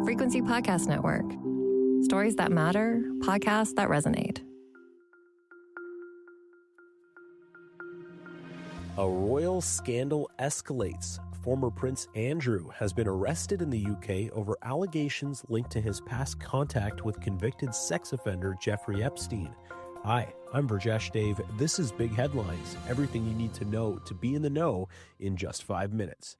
Frequency Podcast Network. Stories that matter, podcasts that resonate. A royal scandal escalates. Former Prince Andrew has been arrested in the UK over allegations linked to his past contact with convicted sex offender Jeffrey Epstein. Hi, I'm Burjesh Dave. This is Big Headlines, everything you need to know to be in the know in just 5 minutes.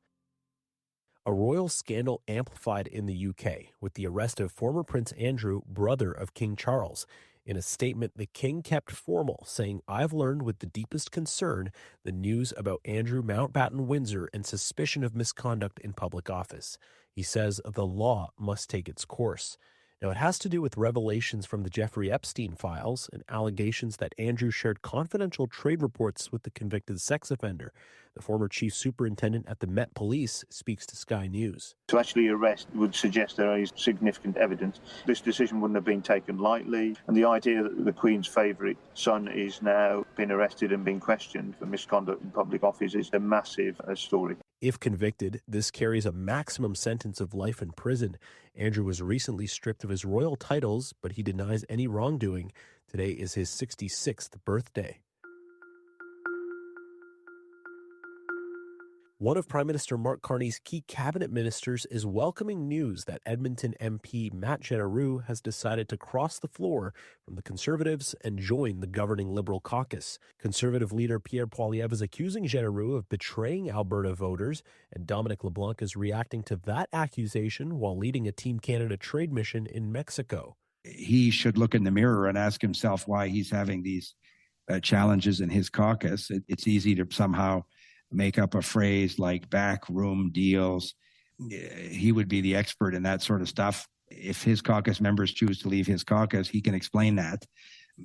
A royal scandal amplified in the UK with the arrest of former Prince Andrew, brother of King Charles. In a statement, the king kept formal, saying, "I've learned with the deepest concern the news about Andrew Mountbatten Windsor and suspicion of misconduct in public office." He says the law must take its course. Now, it has to do with revelations from the Jeffrey Epstein files and allegations that Andrew shared confidential trade reports with the convicted sex offender. The former chief superintendent at the Met Police speaks to Sky News. To actually arrest would suggest there is significant evidence. This decision wouldn't have been taken lightly, and the idea that the Queen's favourite son is now being arrested and being questioned for misconduct in public office is a massive story. If convicted, this carries a maximum sentence of life in prison. Andrew was recently stripped of his royal titles, but he denies any wrongdoing. Today is his 66th birthday. One of Prime Minister Mark Carney's key cabinet ministers is welcoming news that Edmonton MP Matt Jeneroux has decided to cross the floor from the Conservatives and join the governing Liberal caucus. Conservative leader Pierre Poilievre is accusing Jeneroux of betraying Alberta voters, and Dominic LeBlanc is reacting to that accusation while leading a Team Canada trade mission in Mexico. He should look in the mirror and ask himself why he's having these challenges in his caucus. It's easy to somehow make up a phrase like backroom deals. He would be the expert in that sort of stuff. If his caucus members choose to leave his caucus, he can explain that.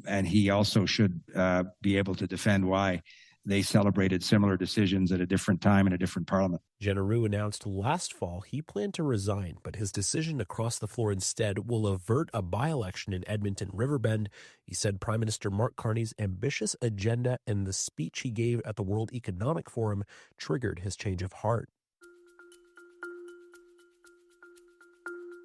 And he also should be able to defend why they celebrated similar decisions at a different time in a different parliament. Jeneroux announced last fall he planned to resign, but his decision to cross the floor instead will avert a by-election in Edmonton Riverbend. He said Prime Minister Mark Carney's ambitious agenda and the speech he gave at the World Economic Forum triggered his change of heart.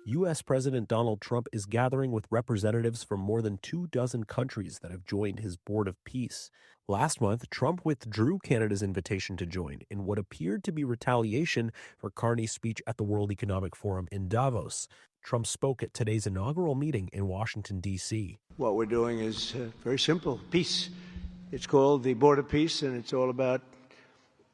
U.S. President Donald Trump is gathering with representatives from more than 24 countries that have joined his Board of Peace. Last month, Trump withdrew Canada's invitation to join in what appeared to be retaliation for Carney's speech at the World Economic Forum in Davos. Trump spoke at today's inaugural meeting in Washington, D.C. What we're doing is very simple, peace. It's called the Board of Peace, and it's all about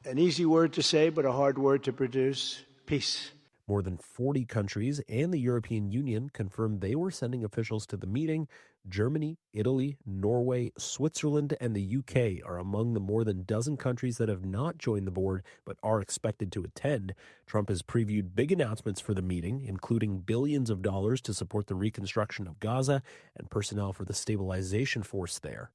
an easy word to say but a hard word to produce, peace. More than 40 countries and the European Union confirmed they were sending officials to the meeting. Germany, Italy, Norway, Switzerland, and the UK are among the more than dozen countries that have not joined the board but are expected to attend. Trump has previewed big announcements for the meeting, including billions of dollars to support the reconstruction of Gaza and personnel for the stabilization force there.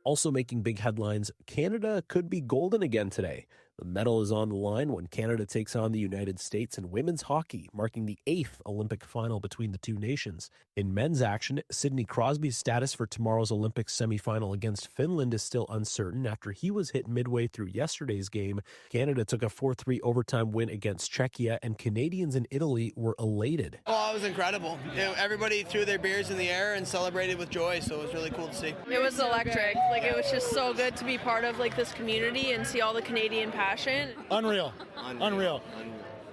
Also making big headlines, Canada could be golden again today. The medal is on the line when Canada takes on the United States in women's hockey, marking the 8th Olympic final between the two nations. In men's action, Sidney Crosby's status for tomorrow's Olympics semifinal against Finland is still uncertain after he was hit midway through yesterday's game. Canada took a 4-3 overtime win against Czechia, and Canadians in Italy were elated. Oh, it was incredible. Everybody threw their beers in the air and celebrated with joy, so it was really cool to see. It was electric. It was just so good to be part of this community and see all the Canadian passion. Unreal.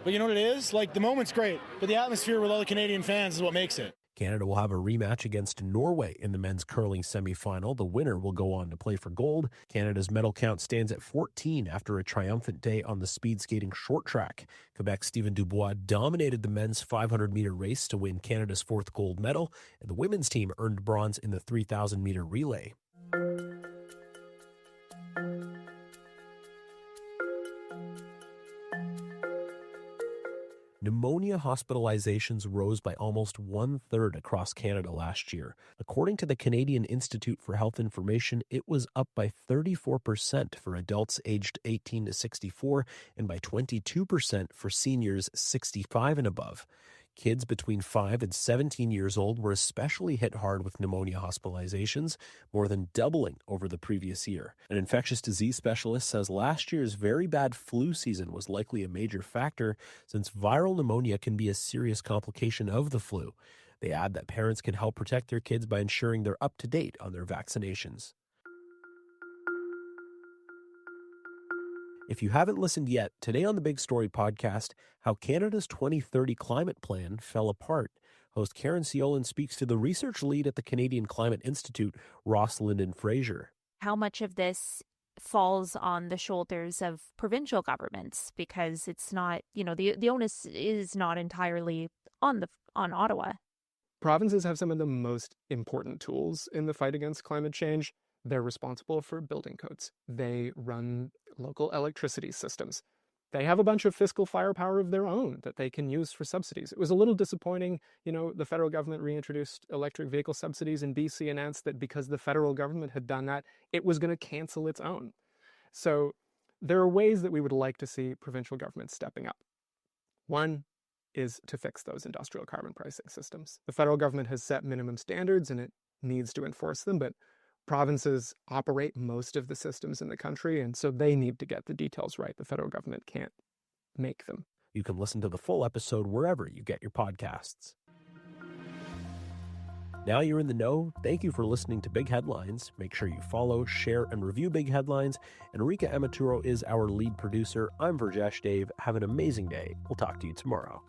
But you know what it is? The moment's great, but the atmosphere with all the Canadian fans is what makes it. Canada will have a rematch against Norway in the men's curling semifinal. The winner will go on to play for gold. Canada's medal count stands at 14 after a triumphant day on the speed skating short track. Quebec's Stephen Dubois dominated the men's 500-meter race to win Canada's 4th gold medal, and the women's team earned bronze in the 3,000-meter relay. Pneumonia hospitalizations rose by almost 1/3 across Canada last year. According to the Canadian Institute for Health Information, it was up by 34% for adults aged 18 to 64 and by 22% for seniors 65 and above. Kids between 5 and 17 years old were especially hit hard with pneumonia hospitalizations, more than doubling over the previous year. An infectious disease specialist says last year's very bad flu season was likely a major factor, since viral pneumonia can be a serious complication of the flu. They add that parents can help protect their kids by ensuring they're up to date on their vaccinations. If you haven't listened yet, today on the Big Story podcast, how Canada's 2030 climate plan fell apart. Host Karen Siolan speaks to the research lead at the Canadian Climate Institute, Ross Lyndon Fraser. How much of this falls on the shoulders of provincial governments? Because it's not, the onus is not entirely on Ottawa. Provinces have some of the most important tools in the fight against climate change. They're responsible for building codes. They run local electricity systems. They have a bunch of fiscal firepower of their own that they can use for subsidies. It was a little disappointing, the federal government reintroduced electric vehicle subsidies, and BC announced that because the federal government had done that, it was going to cancel its own. So there are ways that we would like to see provincial governments stepping up. One is to fix those industrial carbon pricing systems. The federal government has set minimum standards and it needs to enforce them, but provinces operate most of the systems in the country, and so they need to get the details right. The federal government can't make them. You can listen to the full episode wherever you get your podcasts. Now you're in the know. Thank you for listening to Big Headlines. Make sure you follow, share, and review Big Headlines. Enrica Amaturo is our lead producer. I'm Virjesh Dave. Have an amazing day. We'll talk to you tomorrow.